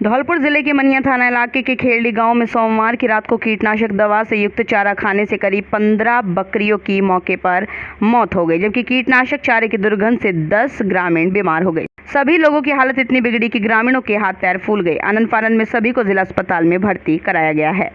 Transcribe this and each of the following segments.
धौलपुर जिले के मनिया थाना इलाके के खेरली गांव में सोमवार की रात को कीटनाशक दवा से युक्त चारा खाने से करीब 15 बकरियों की मौके पर मौत हो गई, जबकि कीटनाशक चारे की दुर्गंध से 10 ग्रामीण बीमार हो गए। सभी लोगों की हालत इतनी बिगड़ी कि ग्रामीणों के हाथ पैर फूल गए। आनंद फानंद में सभी को जिला अस्पताल में भर्ती कराया गया है।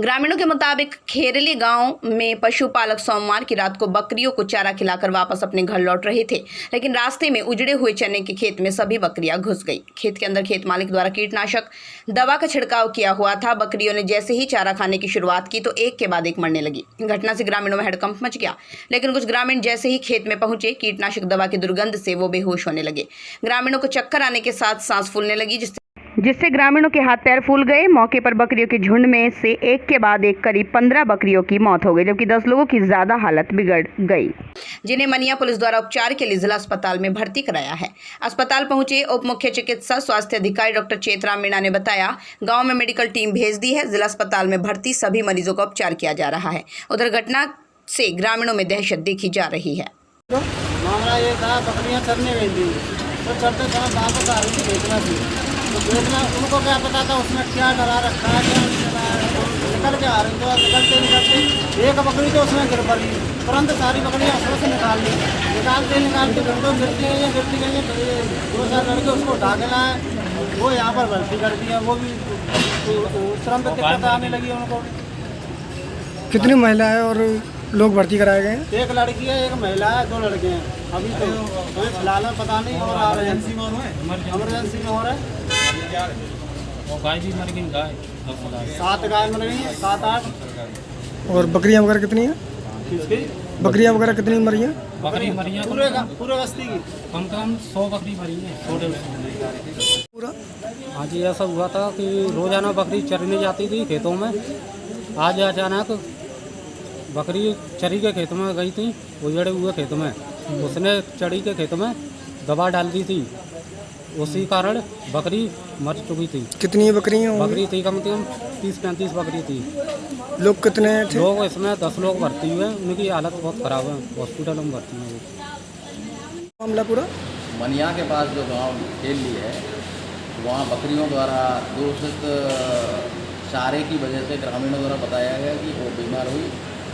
ग्रामीणों के मुताबिक खेरली गांव में पशुपालक सोमवार की रात को बकरियों को चारा खिलाकर वापस अपने घर लौट रहे थे, लेकिन रास्ते में उजड़े हुए चने के खेत में सभी बकरियां घुस गई। खेत के अंदर खेत मालिक द्वारा कीटनाशक दवा का छिड़काव किया हुआ था। बकरियों ने जैसे ही चारा खाने की शुरुआत की तो एक के बाद एक मरने लगी। घटना से ग्रामीणों में हड़कंप मच गया, लेकिन कुछ ग्रामीण जैसे ही खेत में पहुंचे, कीटनाशक दवा की दुर्गंध से वो बेहोश होने लगे। ग्रामीणों को चक्कर आने के साथ सांस फूलने लगी, जिससे ग्रामीणों के हाथ पैर फूल गए। मौके पर बकरियों के झुंड में से एक के बाद एक करीब 15 बकरियों की मौत हो गई, जबकि 10 लोगों की ज्यादा हालत बिगड़ गई, जिन्हें मनिया पुलिस द्वारा उपचार के लिए जिला अस्पताल में भर्ती कराया है। अस्पताल पहुंचे उप मुख्य चिकित्सा स्वास्थ्य अधिकारी डॉक्टर चेतराम मीणा ने बताया, गांव में मेडिकल टीम भेज दी है। जिला अस्पताल में भर्ती सभी मरीजों का उपचार किया जा रहा है। उधर घटना से ग्रामीणों में दहशत देखी जा रही है। मामला ये था, बकरियां चरने गई थी तो चरते समय वापस आ रही थी बेचना थी, तो बेचना उनको क्या पता था उसमें क्या डरा रखा है, क्या निकल के आ रही। तो निकलते एक बकरी तो उसमें गिर पड़ी, तुरंत सारी बकरियां उसमें से निकाल ली। निकालते घंटों गिरती गई। दो चार लड़के उसको उठा के लाए, वो यहाँ पर भर्ती कर दिया। वो भी तुरंत दिक्कत आने लगी उनको। कितनी महिला है और लोग भर्ती कराए गए हैं? एक लड़की है, एक महिला है, 2 लड़के हैं। अभी तो फिलहाल पता नहीं, और आ रहे हैं इमरजेंसी में हो रहा है। गाय भी मर गई, गाय 7 गाय मर गई हैं, 7-8। और बकरियां वगैरह कितनी हैं? किसकी बकरियां वगैरह कितनी मरी हैं? बकरी मरी है पूरे बस्ती की कम से कम 100 बकरी मरी है। पूरा आज ऐसा हुआ था कि रोजाना बकरी चरने जाती थी खेतों में। आज अचानक बकरी चरी के खेत में गई थी, उजड़े हुए खेत में। उसने चरी के खेत में दवा डाल दी थी, उसी कारण बकरी मर चुकी थी। कितनी बकरियां होंगी? बकरी थी कम से कम 30-35 बकरी थी। लोग कितने थे? लोग इसमें 10 लोग भर्ती हुए, उनकी हालत बहुत ख़राब है, हॉस्पिटल में भर्ती हुए। मामला पूरा मनिया के पास जो गांव खेरली है, वहाँ बकरियों द्वारा दूषित चारे की वजह से ग्रामीणों द्वारा बताया गया कि वो बीमार हुई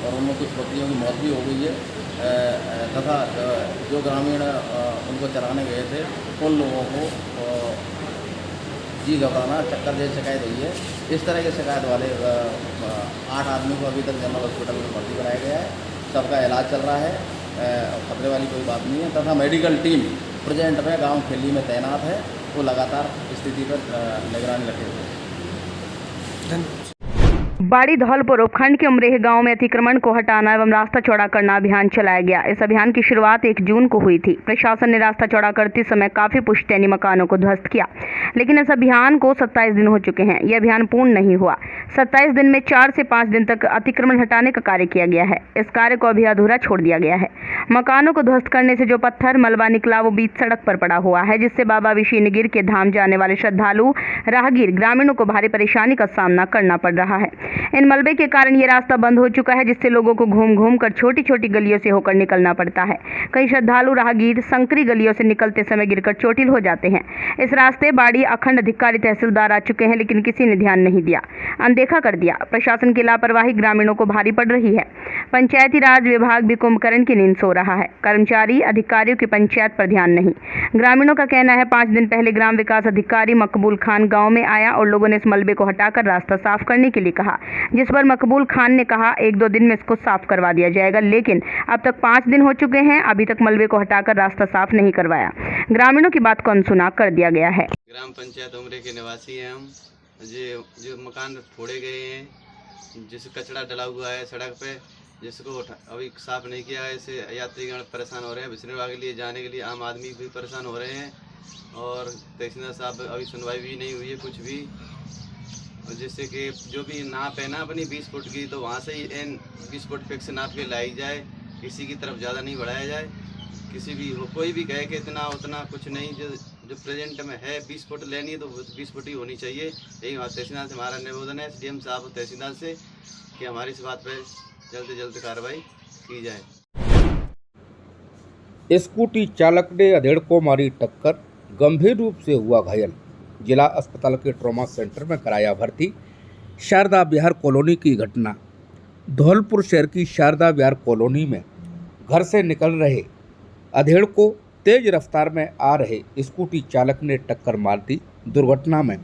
और उनमें कुछ बकरियों की मौत भी हो गई है। तथा जो ग्रामीण उनको चराने गए थे उन लोगों को जी घबराना, चक्कर जैसी शिकायत हुई है। इस तरह के शिकायत वाले 8 आदमी को अभी तक जनरल हॉस्पिटल में भर्ती कराया गया है। सबका इलाज चल रहा है, खतरे वाली कोई बात नहीं है। तथा मेडिकल टीम प्रेजेंट में गांव खेरली में तैनात है, वो लगातार स्थिति पर निगरानी रखे हुए हैं। बाड़ी धौलपुर उपखंड के उमरेह गांव में अतिक्रमण को हटाना एवं रास्ता चौड़ा करना अभियान चलाया गया। इस अभियान की शुरुआत 1 जून को हुई थी। प्रशासन ने रास्ता चौड़ा करते समय काफी पुश्तैनी मकानों को ध्वस्त किया, लेकिन इस अभियान को 27 दिन हो चुके हैं। यह अभियान पूर्ण नहीं हुआ। 27 दिन में 4 से 5 दिन तक अतिक्रमण हटाने का कार्य किया गया है। इस कार्य को अभी अधूरा छोड़ दिया गया है। मकानों को ध्वस्त करने से जो पत्थर मलबा निकला वो बीच सड़क पर पड़ा हुआ है, जिससे बाबा विशीनगिर के धाम जाने वाले श्रद्धालु राहगीर ग्रामीणों को भारी परेशानी का सामना करना पड़ रहा है। इन मलबे के कारण ये रास्ता बंद हो चुका है, जिससे लोगों को घूम घूम कर छोटी छोटी गलियों से होकर निकलना पड़ता है। कई श्रद्धालु राहगीर संकरी गलियों से निकलते समय गिरकर चोटिल हो जाते हैं। इस रास्ते बाड़ी अखंड अधिकारी तहसीलदार आ चुके हैं, लेकिन किसी ने ध्यान नहीं दिया, अनदेखा कर दिया। प्रशासन की लापरवाही ग्रामीणों को भारी पड़ रही है। पंचायती राज विभाग भी कुंभकर्ण की नींद सो रहा है। कर्मचारी अधिकारियों की पंचायत पर ध्यान नहीं। ग्रामीणों का कहना है, 5 दिन पहले ग्राम विकास अधिकारी मकबूल खान गाँव में आया और लोगों ने इस मलबे को हटाकर रास्ता साफ करने के लिए कहा, जिस पर मकबूल खान ने कहा 1-2 दिन में इसको साफ करवा दिया जाएगा, लेकिन अब तक 5 दिन हो चुके हैं, अभी तक मलबे को हटाकर रास्ता साफ नहीं करवाया। ग्रामीणों की बात को अनसुना कर दिया गया है। ग्राम पंचायत उमरे के निवासी हैं हम। जो मकान फोड़े गए हैं, जिस कचरा डला हुआ है सड़क पे, जिसको अभी साफ नहीं किया है, इससे यात्रीगण परेशान हो रहे हैं। विष्णुवाग के लिए जाने के लिए आम आदमी भी परेशान हो रहे हैं और तहसीलदार साहब अभी सुनवाई भी नहीं हुई है कुछ भी। और जिससे कि जो भी नाप है ना अपनी 20 फुट की, तो वहाँ से ही 20 फुट फिक्स नाप के लाई जाए, किसी की तरफ ज़्यादा नहीं बढ़ाया जाए। किसी भी हो, कोई भी कहे कि इतना उतना कुछ नहीं, जो प्रेजेंट में है 20 फुट लेनी है तो 20 फुट ही होनी चाहिए। यही तहसीलदार से हमारा निवेदन है, SDM साहब तहसीलदार से, कि हमारी इस बात पर जल्द से जल्द कार्रवाई की जाए। स्कूटी चालक ने अधेड़ को मारी टक्कर, गंभीर रूप से हुआ घायल। जिला अस्पताल के ट्रॉमा सेंटर में कराया भर्ती। शारदा विहार कॉलोनी की घटना। धौलपुर शहर की शारदा विहार कॉलोनी में घर से निकल रहे अधेड़ को तेज रफ्तार में आ रहे स्कूटी चालक ने टक्कर मार दी। दुर्घटना में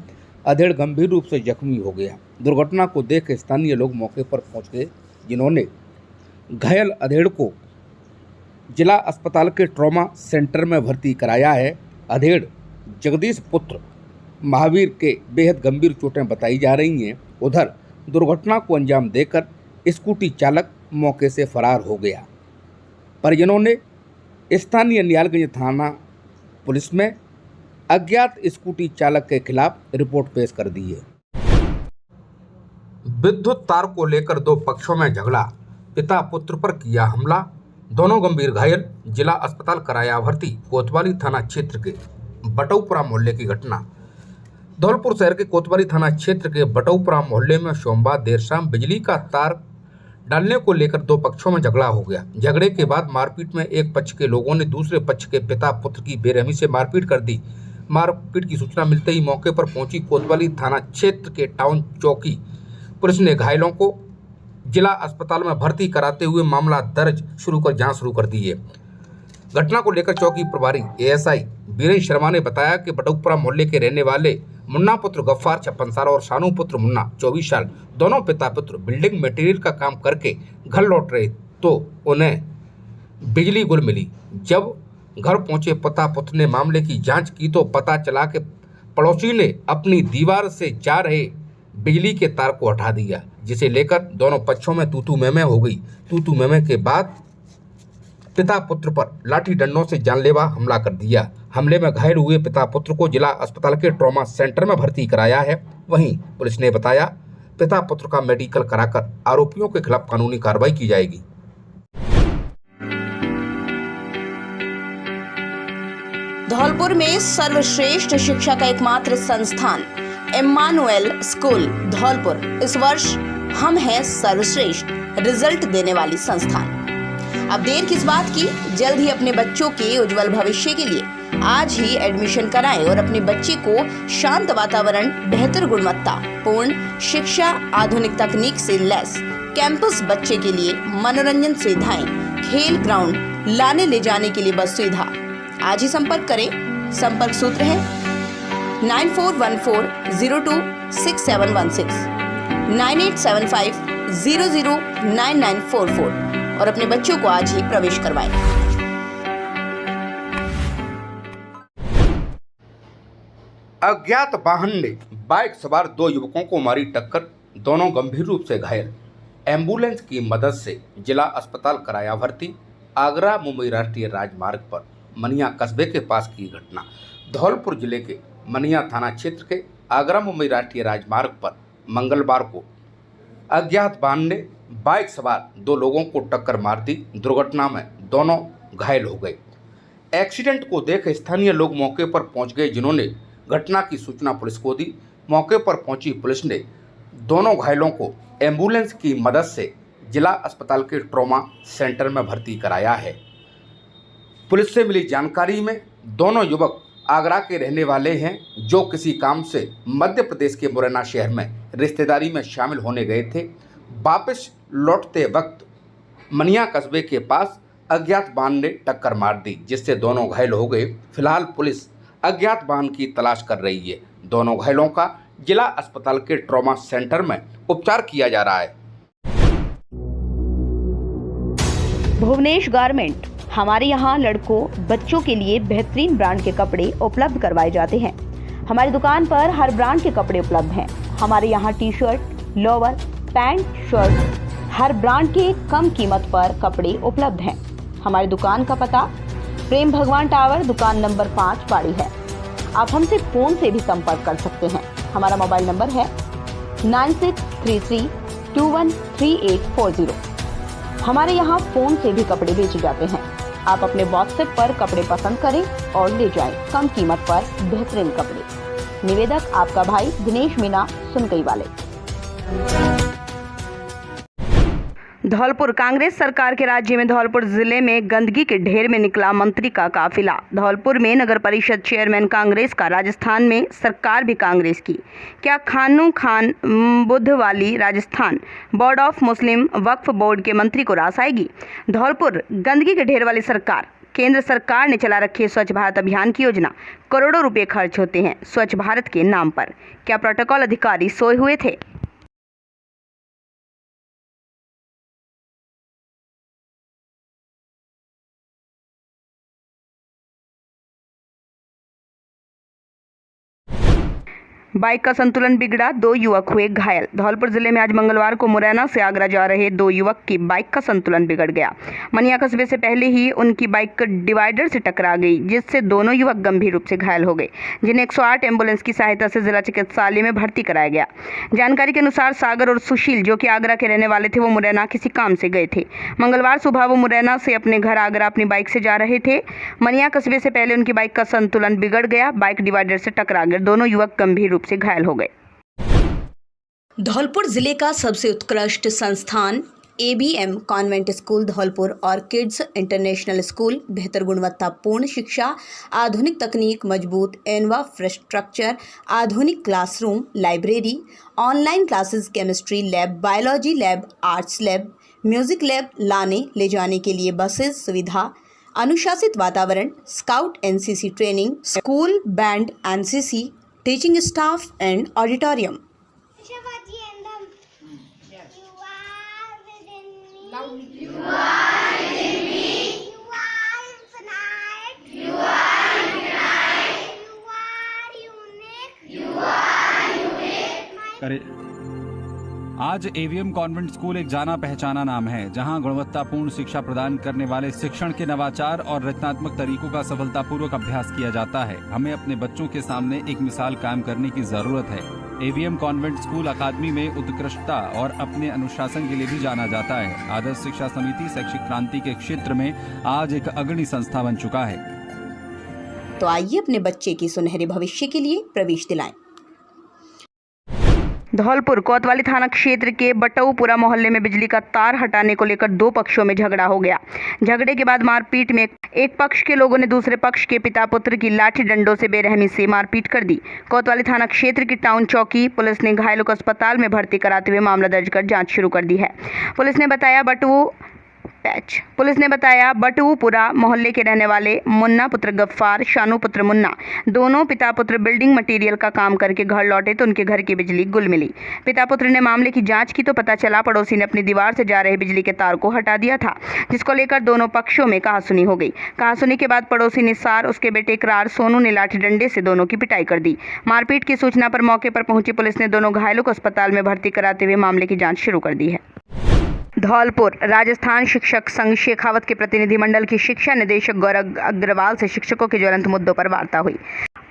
अधेड़ गंभीर रूप से जख्मी हो गया। दुर्घटना को देख स्थानीय लोग मौके पर पहुंच गए, जिन्होंने घायल अधेड़ को जिला अस्पताल के ट्रॉमा सेंटर में भर्ती कराया है। अधेड़ जगदीश पुत्र महावीर के बेहद गंभीर चोटें बताई जा रही हैं। उधर दुर्घटना को अंजाम देकर स्कूटी चालक मौके से फरार हो गया। परिजनों ने स्थानीय नियालगंज थाना पुलिस में अज्ञात स्कूटी चालक के खिलाफ रिपोर्ट पेश कर दी है। विद्युत तार को लेकर दो पक्षों में झगड़ा, पिता पुत्र पर किया हमला, दोनों गंभीर घायल, जिला अस्पताल कराया भर्ती। कोतवाली थाना क्षेत्र के बटौपुरा मोहल्ले की घटना। धौलपुर शहर के कोतवाली थाना क्षेत्र के बटौपुरा मोहल्ले में सोमवार देर शाम बिजली का तार डालने को लेकर दो पक्षों में झगड़ा हो गया। झगड़े के बाद मारपीट में एक पक्ष के लोगों ने दूसरे पक्ष के पिता पुत्र की बेरहमी से मारपीट कर दी। मारपीट की सूचना मिलते ही मौके पर पहुंची कोतवाली थाना क्षेत्र के टाउन चौकी पुलिस ने घायलों को जिला अस्पताल में भर्ती कराते हुए मामला दर्ज कर जांच शुरू कर दी है। घटना को लेकर चौकी प्रभारी एएसआई वीरेंद्र शर्मा ने बताया कि बटौपुरा मोहल्ले के रहने वाले मुन्ना पुत्र गफ्फार 56 साल और शानू पुत्र मुन्ना 24 साल दोनों पिता पुत्र बिल्डिंग मटेरियल का काम करके घर लौट रहे तो उन्हें बिजली गुल मिली। जब घर पहुंचे पिता पुत्र ने मामले की जांच की तो पता चला कि पड़ोसी ने अपनी दीवार से जा रहे बिजली के तार को हटा दिया, जिसे लेकर दोनों पक्षों में तू-तू मैं-मैं हो गई। तू-तू मैं-मैं के बाद पिता पुत्र पर लाठी डंडों से जानलेवा हमला कर दिया। हमले में घायल हुए पिता पुत्र को जिला अस्पताल के ट्रॉमा सेंटर में भर्ती कराया है। वहीं पुलिस ने बताया पिता पुत्र का मेडिकल कराकर आरोपियों के खिलाफ कानूनी कार्रवाई की जाएगी। धौलपुर में सर्वश्रेष्ठ शिक्षा का एकमात्र संस्थान इम्मानुएल स्कूल धौलपुर इस वर्ष हम हैं सर्वश्रेष्ठ रिजल्ट देने वाली संस्थान। अब देर किस बात की, जल्द ही अपने बच्चों के उज्जवल भविष्य के लिए आज ही एडमिशन कराएं और अपने बच्चे को शांत वातावरण, बेहतर गुणवत्ता पूर्ण शिक्षा, आधुनिक तकनीक से लैस कैंपस, बच्चे के लिए मनोरंजन सुविधाएं, खेल ग्राउंड, लाने ले जाने के लिए बस सुविधा। आज ही संपर्क करें। संपर्क सूत्र है 9414026716, 9875009944 और अपने बच्चों को आज ही प्रवेश करवाएं। अज्ञात वाहन ने बाइक सवार दो युवकों को मारी टक्कर, दोनों गंभीर रूप से घायल। एम्बुलेंस की मदद से जिला अस्पताल कराया भर्ती। आगरा मुंबई राष्ट्रीय राजमार्ग पर मनिया कस्बे के पास की घटना। धौलपुर जिले के मनिया थाना क्षेत्र के आगरा मुंबई राष्ट्रीय राजमार्ग पर मंगलवार को अज्ञात वाहन ने बाइक सवार दो लोगों को टक्कर मार दी। दुर्घटना में दोनों घायल हो गए। एक्सीडेंट को देख स्थानीय लोग मौके पर पहुंच गए, जिन्होंने घटना की सूचना पुलिस को दी। मौके पर पहुंची पुलिस ने दोनों घायलों को एम्बुलेंस की मदद से जिला अस्पताल के ट्रॉमा सेंटर में भर्ती कराया है। पुलिस से मिली जानकारी में दोनों युवक आगरा के रहने वाले हैं, जो किसी काम से मध्य प्रदेश के मुरैना शहर में रिश्तेदारी में शामिल होने गए थे। वापस लौटते वक्त मनिया कस्बे के पास अज्ञात वाहन ने टक्कर मार दी, जिससे दोनों घायल हो गए। फिलहाल पुलिस अज्ञात वाहन की तलाश कर रही है। दोनों घायलों का जिला अस्पताल के ट्रॉमा सेंटर में उपचार किया जा रहा है। भुवनेश गारमेंट, हमारे यहाँ लड़कों बच्चों के लिए बेहतरीन ब्रांड के कपड़े उपलब्ध करवाए जाते हैं। हमारी दुकान पर हर ब्रांड के कपड़े उपलब्ध हैं। हमारे यहाँ T shirt, lower, pant, shirt हर ब्रांड के कम कीमत पर कपड़े उपलब्ध हैं। हमारी दुकान का पता प्रेम भगवान टावर, दुकान नंबर 5 बाड़ी है। आप हमसे फोन से भी संपर्क कर सकते हैं। हमारा मोबाइल नंबर है 9633213840। हमारे यहाँ फोन से भी कपड़े बेचे जाते हैं। आप अपने व्हाट्सएप पर कपड़े पसंद करें और ले जाएं कम कीमत पर बेहतरीन कपड़े। निवेदक आपका भाई दिनेश मीना, सुनकई वाले। धौलपुर कांग्रेस सरकार के राज्य में धौलपुर जिले में गंदगी के ढेर में निकला मंत्री का काफिला। धौलपुर में नगर परिषद चेयरमैन कांग्रेस का, राजस्थान में सरकार भी कांग्रेस की। क्या Khanu Khan Budhwali Rajasthan board of Muslim Waqf board के मंत्री को रास आएगी? धौलपुर गंदगी के ढेर वाली सरकार। केंद्र सरकार ने चला रखी है स्वच्छ भारत अभियान की योजना। करोड़ों रुपए खर्च होते हैं स्वच्छ भारत के नाम पर। क्या प्रोटोकॉल अधिकारी सोए हुए थे? बाइक का संतुलन बिगड़ा, 2 युवक हुए घायल। धौलपुर जिले में आज मंगलवार को मुरैना से आगरा जा रहे 2 युवक की बाइक का संतुलन बिगड़ गया। मनिया कस्बे से पहले ही उनकी बाइक डिवाइडर से टकरा गई, जिससे दोनों युवक गंभीर रूप से घायल हो गए, जिन्हें 108 एम्बुलेंस की सहायता से जिला चिकित्सालय में भर्ती कराया गया। जानकारी के अनुसार सागर और सुशील, जो कि आगरा के रहने वाले थे, वो मुरैना किसी काम से गए थे। मंगलवार सुबह वो मुरैना से अपने घर आगरा अपनी बाइक से जा रहे थे। मनिया कस्बे से पहले उनकी बाइक का संतुलन बिगड़ गया, बाइक डिवाइडर से टकरा गए, दोनों युवक गंभीर से घायल हो गए। धौलपुर जिले का सबसे उत्कृष्ट संस्थान ABM कॉन्वेंट स्कूल धौलपुर और किड्स इंटरनेशनल स्कूल, बेहतर गुणवत्तापूर्ण शिक्षा, आधुनिक तकनीक, मजबूत इंफ्रास्ट्रक्चर, आधुनिक classroom, library, online classes, chemistry lab, biology lab, arts lab, music lab, लाने ले जाने के लिए बसेस सुविधा, अनुशासित वातावरण, scout NCC training, school band NCC, teaching staff and auditorium. आज AVM कॉन्वेंट स्कूल एक जाना पहचाना नाम है, जहां गुणवत्तापूर्ण शिक्षा प्रदान करने वाले शिक्षण के नवाचार और रचनात्मक तरीकों का सफलतापूर्वक अभ्यास किया जाता है। हमें अपने बच्चों के सामने एक मिसाल कायम करने की जरूरत है। AVM कॉन्वेंट स्कूल अकादमी में उत्कृष्टता और अपने अनुशासन के लिए भी जाना जाता है। आदर्श शिक्षा समिति शैक्षिक क्रांति के क्षेत्र में आज एक अग्रणी संस्था बन चुका है। तो आइए अपने बच्चे की सुनहरे भविष्य के लिए प्रवेश दिलाएं। धौलपुर कोतवाली थाना क्षेत्र के बटऊपुरा मोहल्ले में बिजली का तार हटाने को लेकर 2 पक्षों में झगड़ा हो गया। झगड़े के बाद मारपीट में एक पक्ष के लोगों ने दूसरे पक्ष के पिता पुत्र की लाठी डंडों से बेरहमी से मारपीट कर दी। कोतवाली थाना क्षेत्र की टाउन चौकी पुलिस ने घायलों को अस्पताल में भर्ती कराते हुए मामला दर्ज कर जांच शुरू कर दी है। पुलिस ने बताया बटऊपुरा मोहल्ले के रहने वाले मुन्ना पुत्र गफ्फार, शानू पुत्र मुन्ना, दोनों पिता पुत्र बिल्डिंग मटेरियल का काम करके घर लौटे तो उनके घर की बिजली गुल मिली। पिता पुत्र ने मामले की जांच की तो पता चला पड़ोसी ने अपनी दीवार से जा रहे बिजली के तार को हटा दिया था, जिसको लेकर दोनों पक्षों में कहासुनी हो गई। कहासुनी के बाद पड़ोसी निसार, उसके बेटे इकरार सोनू ने लाठी डंडे से दोनों की पिटाई कर दी। मारपीट की सूचना पर मौके पर पहुंची पुलिस ने दोनों घायलों को अस्पताल में भर्ती कराते हुए मामले की जाँच शुरू कर दी है। धौलपुर राजस्थान शिक्षक संघ शेखावत के प्रतिनिधिमंडल की शिक्षा निदेशक गौरव अग्रवाल से शिक्षकों के ज्वलंत मुद्दों पर वार्ता हुई।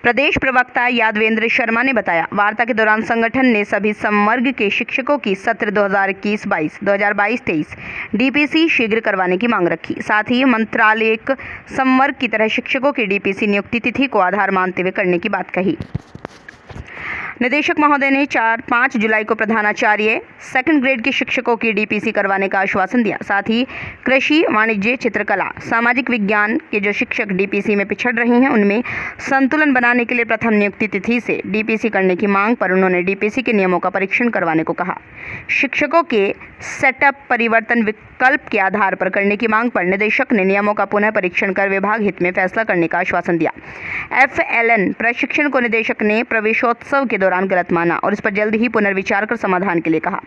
प्रदेश प्रवक्ता यादवेंद्र शर्मा ने बताया, वार्ता के दौरान संगठन ने सभी संवर्ग के शिक्षकों की सत्र 2021-22, 2022-23 DPC शीघ्र करवाने की मांग रखी। साथ ही मंत्रालयिक संवर्ग की तरह शिक्षकों की DPC नियुक्ति तिथि को आधार मानते हुए करने की बात कही। निदेशक महोदय ने 4-5 जुलाई को प्रधानाचार्य 2nd ग्रेड के शिक्षकों की DPC करवाने का आश्वासन दिया। साथ ही कृषि, वाणिज्य, चित्रकला, सामाजिक विज्ञान के जो शिक्षक DPC में पिछड़ रहे हैं, उनमें संतुलन बनाने के लिए प्रथम नियुक्ति तिथि से DPC करने की मांग पर उन्होंने DPC के नियमों का परीक्षण करवाने को कहा। शिक्षकों के सेटअप परिवर्तन विकल्प के आधार पर करने की मांग पर निदेशक ने नियमों का पुनः परीक्षण कर विभाग हित में फैसला करने का आश्वासन दिया। FLN प्रशिक्षण को निदेशक ने प्रवेशोत्सव के दौरान गलत माना और इस पर जल्द ही पुनर्विचार कर समाधान के लिए कहा।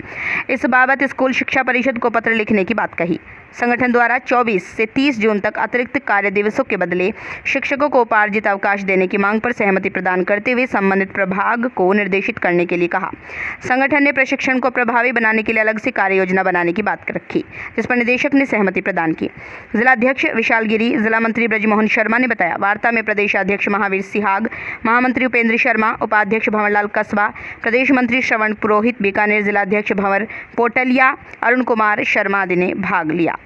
इस बाबत स्कूल शिक्षा परिषद को पत्र लिखने की बात कही। संगठन द्वारा 24 से 30 जून तक अतिरिक्त कार्य दिवसों के बदले शिक्षकों को उपार्जित अवकाश देने की मांग पर सहमति प्रदान करते हुए संबंधित प्रभाग को निर्देशित करने के लिए कहा। संगठन ने प्रशिक्षण को प्रभावी बनाने के लिए अलग से कार्य योजना बनाने की बात रखी, जिस पर निदेशक ने सहमति प्रदान की। जिलाध्यक्ष विशाल गिरी, जिला मंत्री ब्रजमोहन शर्मा ने बताया, वार्ता में प्रदेशाध्यक्ष महावीर सिहाग, महामंत्री उपेंद्र शर्मा, उपाध्यक्ष भंवरलाल कस्बा, प्रदेश मंत्री श्रवण पुरोहित, बीकानेर जिलाध्यक्ष भंवर पोटलिया, अरुण कुमार शर्मा आदि ने भाग लिया।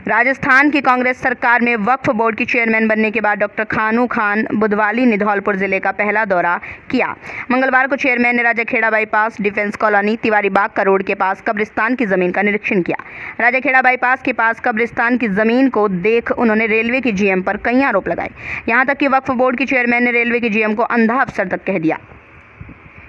राजस्थान की कांग्रेस सरकार में वक्फ बोर्ड की चेयरमैन बनने के बाद डॉक्टर खानू खान बुधवाली ने धौलपुर जिले का पहला दौरा किया। मंगलवार को चेयरमैन ने Rajakhera bypass, defence colony, Tiwari Bagh का रोड के पास कब्रिस्तान की जमीन का निरीक्षण किया। राजाखेड़ा बाईपास के पास कब्रिस्तान की जमीन को देख उन्होंने रेलवे की जीएम पर कई आरोप लगाए। यहां तक कि वक्फ बोर्ड की चेयरमैन ने रेलवे की जीएम को अंधा अफसर तक कह दिया।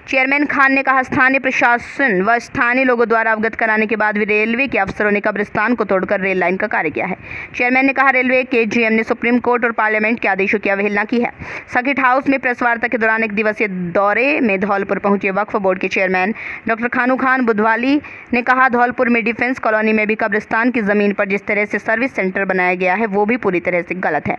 चेयरमैन खान ने कहा, स्थानीय प्रशासन व स्थानीय लोगों द्वारा अवगत कराने के बाद भी रेलवे के अफसरों ने कब्रिस्तान को तोड़कर रेल लाइन का कार्य किया है। चेयरमैन ने कहा, रेलवे के जीएम ने सुप्रीम कोर्ट और पार्लियामेंट के आदेशों की अवहेलना की है। सर्किट हाउस में प्रेस वार्ता के दौरान एक दिवसीय दौरे में धौलपुर पहुंचे वक्फ बोर्ड के चेयरमैन डॉक्टर खानू खान बुधवाली ने कहा, धौलपुर में डिफेंस कॉलोनी में भी कब्रिस्तान की जमीन पर जिस तरह से सर्विस सेंटर बनाया गया है वो भी पूरी तरह से गलत है।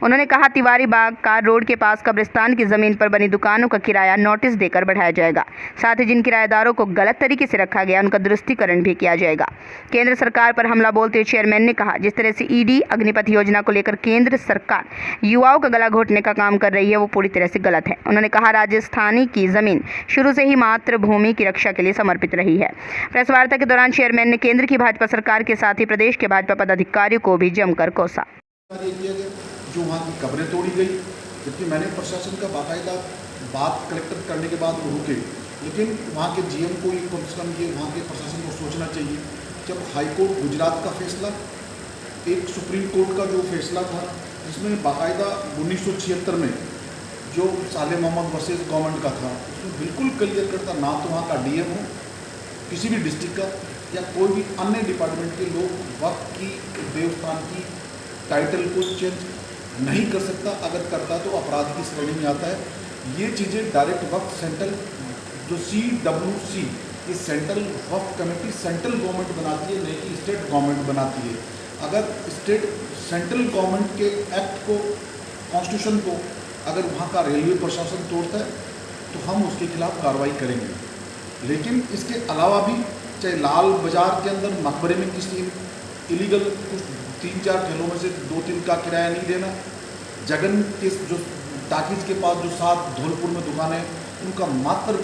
उन्होंने कहा, तिवारी बाग का रोड के पास कब्रिस्तान की जमीन पर बनी दुकानों का किराया नोटिस देकर बढ़ाया जाएगा। साथ ही जिन किराएदारों को गलत तरीके से रखा गया उनका दुरुस्तीकरण भी किया जाएगा। केंद्र सरकार पर हमला बोलते हुए चेयरमैन ने कहा, जिस तरह से ईडी अग्निपथ योजना को लेकर केंद्र सरकार युवाओं का गला घोटने का काम कर रही है वो पूरी तरह से गलत है। उन्होंने कहा, राजस्थानी की जमीन शुरू से ही मातृभूमि की रक्षा के लिए समर्पित रही है। प्रेस वार्ता के दौरान चेयरमैन ने केंद्र की भाजपा सरकार के साथ ही प्रदेश के भाजपा पदाधिकारियों को भी जमकर कोसा। जो वहाँ की कब्रें तोड़ी गई, जबकि मैंने प्रशासन का बाकायदा बात कलेक्टर करने के बाद वो रुके, लेकिन वहाँ के जीएम को ये कम से कम ये वहाँ के प्रशासन को सोचना चाहिए। जब हाईकोर्ट गुजरात का फैसला, एक सुप्रीम कोर्ट का जो फैसला था जिसमें बाकायदा 1976 में जो साले मोहम्मद वर्सेस गवर्नमेंट का था, उसमें बिल्कुल क्लियर करता, ना तो वहाँ का डीएम हो किसी भी डिस्ट्रिक्ट का या कोई भी अन्य डिपार्टमेंट के लोग वक्त की देवस्थान की टाइटल को चेंज नहीं कर सकता। अगर करता तो अपराध की श्रेणी में आता है। ये चीज़ें डायरेक्ट वक्त सेंट्रल जो CWC ये सेंट्रल वक्फ कमेटी सेंट्रल गवर्नमेंट बनाती है, नहीं कि स्टेट गवर्नमेंट बनाती है। अगर सेंट्रल गवर्नमेंट के एक्ट को, कॉन्स्टिट्यूशन को अगर वहाँ का रेलवे प्रशासन तोड़ता है तो हम उसके खिलाफ कार्रवाई करेंगे। लेकिन इसके अलावा भी चाहे लाल बाज़ार के अंदर मकबरे में किसी इलीगल कुछ 3-4 ठेलों में से 2-3 का किराया नहीं देना, जगन के जो टाकीज के पास जो 7 धौलपुर में दुकानें उनका मात्र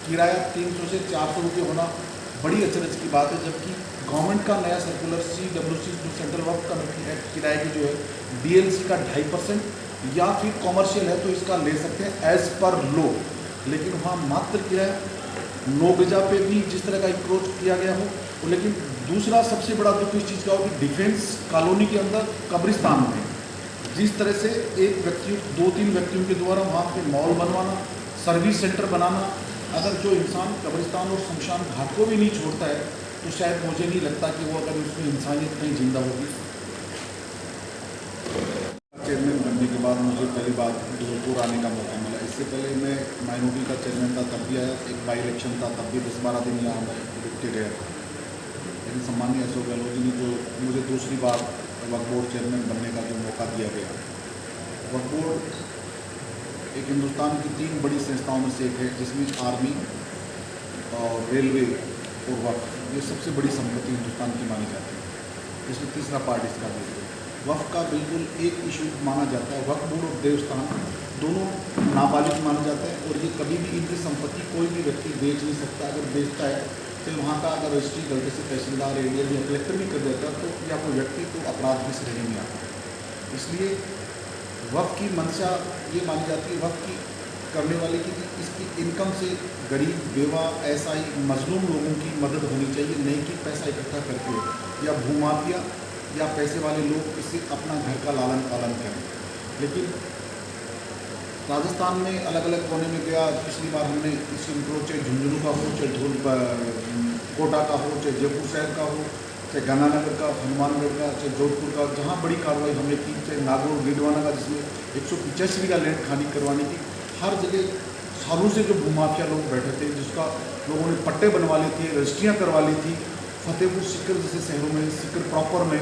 किराया 300 से 400 रुपये होना बड़ी अचरज की बात है। जबकि गवर्नमेंट का नया सर्कुलर CWC जो सेंट्रल वक्फ कमेटी एक्ट किराए की जो है DLC का 2.5% या फिर कॉमर्शियल है तो इसका ले सकते हैं एज पर लो, लेकिन वहाँ मात्र किराया 9 गजा पे भी जिस तरह का इंक्रोच किया गया हो। लेकिन दूसरा सबसे बड़ा दुख इस चीज़ का हो कि डिफेंस कॉलोनी के अंदर कब्रिस्तान में जिस तरह से एक व्यक्ति 2-3 व्यक्तियों के द्वारा वहाँ पे मॉल बनवाना, सर्विस सेंटर बनाना, अगर जो इंसान कब्रिस्तान और शमशान घाट को भी नहीं छोड़ता है तो शायद मुझे नहीं लगता कि वो अगर उसमें इंसानियत कहीं जिंदा होगी। चेयरमैन बनने के बाद मुझे पहली बार धौलपुर आने का मौका मिला। इससे पहले मैं माइनॉरिटी का चेयरमैन था, तब भी आया। एक बाई इलेक्शन था, तब भी 10-12 दिन यहाँ मैं रुकते गया। लेकिन सम्मानीय अशोक गहलोत जी ने जो मुझे दूसरी बार वक्फ बोर्ड चेयरमैन बनने का जो मौका दिया गया, वक्फ बोर्ड एक हिंदुस्तान की 3 बड़ी संस्थाओं में से एक है जिसमें आर्मी और रेलवे और वक्फ ये सबसे बड़ी संपत्ति हिंदुस्तान की मानी जाती है। इसमें तीसरा पार्ट इसका रेलवे। वक्फ का बिल्कुल एक इशू माना जाता है। वक्फ बोर्ड और देवस्थान दोनों नाबालिग माने जाते हैं और ये कभी भी इनकी संपत्ति कोई भी व्यक्ति बेच नहीं सकता। अगर बेचता है तो वहाँ का अगर रजिस्ट्री गलती से तहसीलदार एरिया या कलेक्टर भी कर देता तो या कोई व्यक्ति तो अपराध की श्रेणी में आता है। इसलिए वक्फ की मंशा ये मानी जाती है वक्फ की करने वाले की इसकी इनकम से गरीब, बेवा, ऐसा ही मजलूम लोगों की मदद होनी चाहिए, नहीं कि पैसा इकट्ठा करके या भूमाफिया या पैसे वाले लोग इससे अपना घर का लालन पालन करें। लेकिन राजस्थान में अलग अलग कोने में गया। पिछली बार हमने इस इंक्रोच चाहे झुंझुनू का हो, चाहे कोटा का हो, चाहे जयपुर शहर का हो, चाहे गंगानगर का, हनुमानगढ़ का, चाहे जोधपुर का, जहाँ बड़ी कार्रवाई हमने की, चाहे नागौर गिडवाना का जिसमें 185 का लैंड खाली करवाने की, हर जगह सालों से जो भूमाफिया लोग बैठे थे, जिसका लोगों ने पट्टे बनवा ली थी, रजिस्ट्रियाँ करवा ली थी। फतेहपुर सीकर जैसे शहरों में, सीकर प्रॉपर में,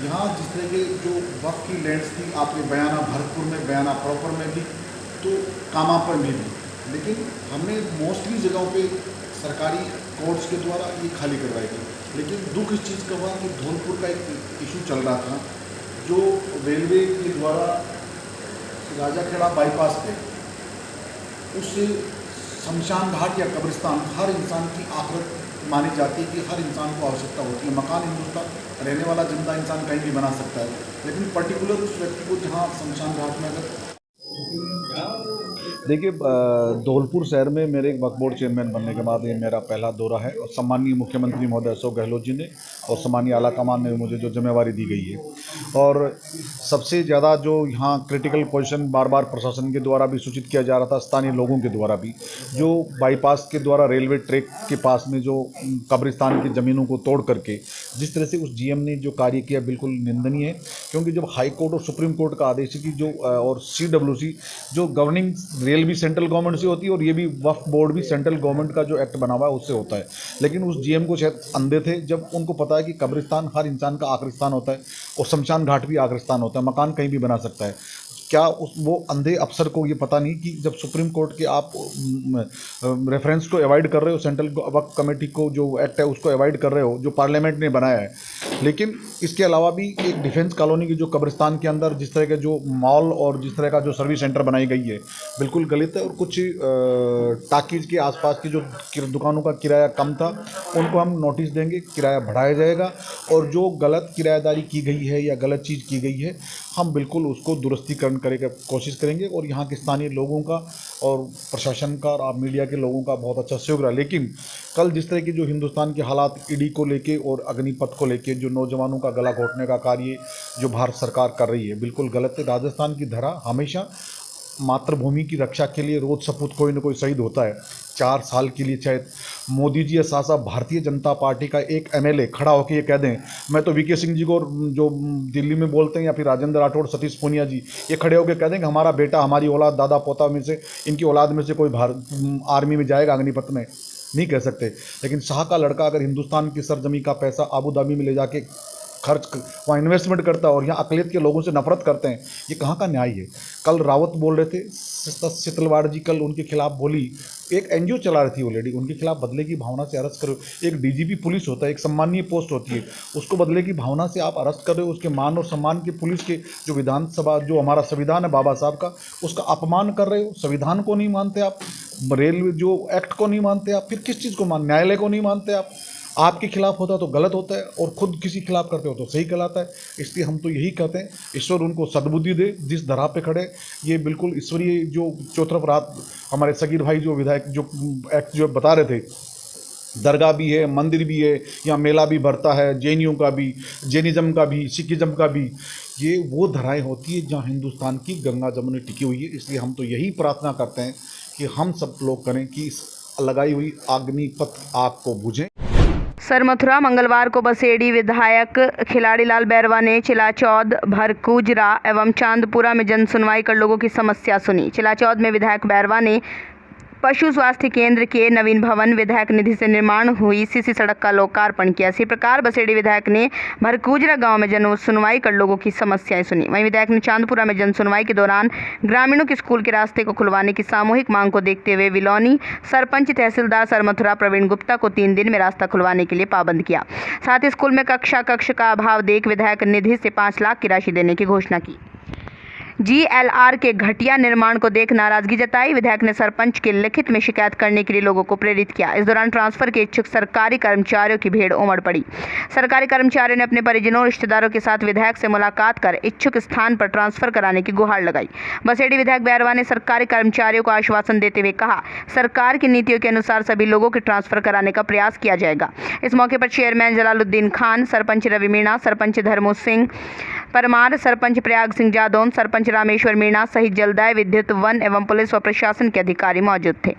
यहाँ जिस तरह के जो वक्फ की लैंड्स थी, आपने बयाना भरतपुर में, बयाना प्रॉपर में भी, तो कामापर में भी, लेकिन हमने मोस्टली जगहों पे सरकारी कोर्ट्स के द्वारा ये खाली करवाई गई। लेकिन दुख इस चीज़ का हुआ कि धौलपुर का एक इशू चल रहा था जो रेलवे के द्वारा राजाखेड़ा बाईपास पे उस शमशान घाट या कब्रिस्तान हर इंसान की आखिरत मानी जाती है कि हर इंसान को आवश्यकता होती है। मकान हिंदुस्तान रहने वाला जिंदा इंसान कहीं भी बना सकता है, लेकिन पर्टिकुलर उस व्यक्ति को जहाँ शमशान घाट में अगर देखिए, धौलपुर शहर में मेरे एक वक्फ बोर्ड चेयरमैन बनने के बाद ये मेरा पहला दौरा है और सम्माननीय मुख्यमंत्री महोदय अशोक गहलोत जी ने और सम्माननीय आला कमान ने मुझे जो जिम्मेवारी दी गई है, और सबसे ज़्यादा जो यहाँ क्रिटिकल पोजीशन बार बार प्रशासन के द्वारा भी सूचित किया जा रहा था, स्थानीय लोगों के द्वारा भी, जो बाईपास के द्वारा रेलवे ट्रैक के पास में जो कब्रिस्तान की ज़मीनों को तोड़ करके जिस तरह से उस जीएम ने जो कार्य किया, बिल्कुल निंदनीय है। क्योंकि जब हाई कोर्ट और सुप्रीम कोर्ट का आदेश है कि जो और CWC जो गवर्निंग रेल भी सेंट्रल गवर्नमेंट से होती है और ये भी वक्फ बोर्ड भी सेंट्रल गवर्नमेंट का जो एक्ट बना हुआ है उससे होता है, लेकिन उस जीएम को शायद अंधे थे जब उनको पता है कि कब्रिस्तान हर इंसान का आखिरी स्थान होता है और शमशान घाट भी आखिरी स्थान होता है, मकान कहीं भी बना सकता है। क्या वो अंधे अफसर को ये पता नहीं कि जब सुप्रीम कोर्ट के आप रेफरेंस को अवॉइड कर रहे हो, सेंट्रल वक्फ कमेटी को जो एक्ट है उसको अवॉइड कर रहे हो जो पार्लियामेंट ने बनाया है, लेकिन इसके अलावा भी एक डिफेंस कॉलोनी की जो कब्रिस्तान के अंदर जिस तरह के जो मॉल और जिस तरह का जो सर्विस सेंटर बनाई गई है बिल्कुल गलत है। और कुछ टाकीज के आसपास की जो दुकानों का किराया कम था उनको हम नोटिस देंगे, किराया बढ़ाया जाएगा, और जो गलत किराएदारी की गई है या गलत चीज़ की गई है हम बिल्कुल उसको दुरुस्तीकरण करने की कोशिश करेंगे। और यहाँ के स्थानीय लोगों का और प्रशासन का और आप मीडिया के लोगों का बहुत अच्छा सहयोग रहा। लेकिन कल जिस तरह की जो हिंदुस्तान के हालात ईडी को लेके और अग्निपथ को लेके जो नौजवानों का गला घोटने का कार्य जो भारत सरकार कर रही है बिल्कुल गलत है। राजस्थान की धरा हमेशा मातृभूमि की रक्षा के लिए रोज सपूत कोई न कोई शहीद होता है। 4 साल के लिए चाहे मोदी जी या साहब भारतीय जनता पार्टी का एक MLA खड़ा होकर ये कह दें, मैं तो VK सिंह जी को जो दिल्ली में बोलते हैं, या फिर राजेंद्र राठौड़, सतीश पूनिया जी ये खड़े होकर कह दें कि हमारा बेटा, हमारी औलाद, दादा पोता में से, इनकी औलाद में से कोई आर्मी में जाएगा अग्निपथ में, नहीं कह सकते। लेकिन शाह का लड़का अगर हिंदुस्तान की सरजमी का पैसा अबू धाबी में ले जाके खर्च वहाँ इन्वेस्टमेंट करता है और यहाँ अकलियत के लोगों से नफरत करते हैं, ये कहाँ का न्याय है। कल रावत बोल रहे थे, शीतलवाड़ जी कल उनके खिलाफ बोली, एक NGO चला रही थी वो लेडी, उनके खिलाफ बदले की भावना से अरेस्ट करो। एक DGP पुलिस होता है, एक सम्मानीय पोस्ट होती है, उसको बदले की भावना से आप अरेस्ट कर रहे हो। उसके मान और सम्मान के पुलिस के जो विधानसभा जो हमारा संविधान है बाबा साहब का, उसका अपमान कर रहे हो। संविधान को नहीं मानते आप, रेलवे जो एक्ट को नहीं मानते आप, फिर किस चीज़ को न्यायालय को नहीं मानते आप। आपके खिलाफ होता है तो गलत होता है और खुद किसी खिलाफ करते हो तो सही कहलाता है। इसलिए हम तो यही कहते हैं, ईश्वर उनको सद्बुद्धि दे जिस धरा पे खड़े। ये बिल्कुल ईश्वरीय जो चौतरफ रात हमारे सगीर भाई जो विधायक जो एक्ट जो बता रहे थे, दरगाह भी है, मंदिर भी है, यहाँ मेला भी भरता है, जैनियों का भी, जैनिज़्म का भी, सिखिज़्म का भी, ये वो धराएं होती है जहाँ हिंदुस्तान की गंगा जमुनी टिकी हुई है। इसलिए हम तो यही प्रार्थना करते हैं कि हम सब लोग करें कि इस लगाई हुई अग्निपथ आग को बुझें। सर मथुरा मंगलवार को बसेड़ी विधायक खिलाड़ी लाल बैरवा ने चिलाचौद, भरकूजरा एवं चांदपुरा में जन सुनवाई कर लोगों की समस्या सुनी। चिलाचौद में विधायक बैरवा ने पशु स्वास्थ्य केंद्र के नवीन भवन विधायक निधि से निर्माण हुई सीसी सड़क का लोकार्पण किया। इसी प्रकार बसेड़ी विधायक ने भरकूजरा गांव में जन सुनवाई कर लोगों की समस्याएं सुनी। वहीं विधायक ने चांदपुरा में जन सुनवाई के दौरान ग्रामीणों के स्कूल के रास्ते को खुलवाने की सामूहिक मांग को देखते हुए विलौनी सरपंच तहसीलदार सरमथुरा प्रवीण गुप्ता को 3 दिन में रास्ता खुलवाने के लिए पाबंद किया। साथ ही स्कूल में कक्ष का अभाव देख विधायक निधि से 5 लाख की राशि देने की घोषणा की। GLR के घटिया निर्माण को देख नाराजगी जताई। विधायक ने सरपंच के लिखित में शिकायत करने के लिए लोगों को प्रेरित किया। इस दौरान ट्रांसफर के इच्छुक सरकारी कर्मचारियों की भीड़ उमड़ पड़ी। सरकारी कर्मचारियों ने अपने परिजनों और रिश्तेदारों के साथ विधायक से मुलाकात कर इच्छुक स्थान पर ट्रांसफर कराने की गुहार लगाई। बसेड़ी विधायक बैरवा ने सरकारी कर्मचारियों को आश्वासन देते हुए कहा, सरकार की नीतियों के अनुसार सभी लोगों के ट्रांसफर कराने का प्रयास किया जाएगा। इस मौके पर चेयरमैन जलालुद्दीन खान, सरपंच रवि मीणा, सरपंच धर्मो सिंह परमार, सरपंच प्रयाग सिंह जादौन, सरपंच रामेश्वर मीणा सहित जलदाय, विद्युत, वन एवं पुलिस व प्रशासन के अधिकारी मौजूद थे।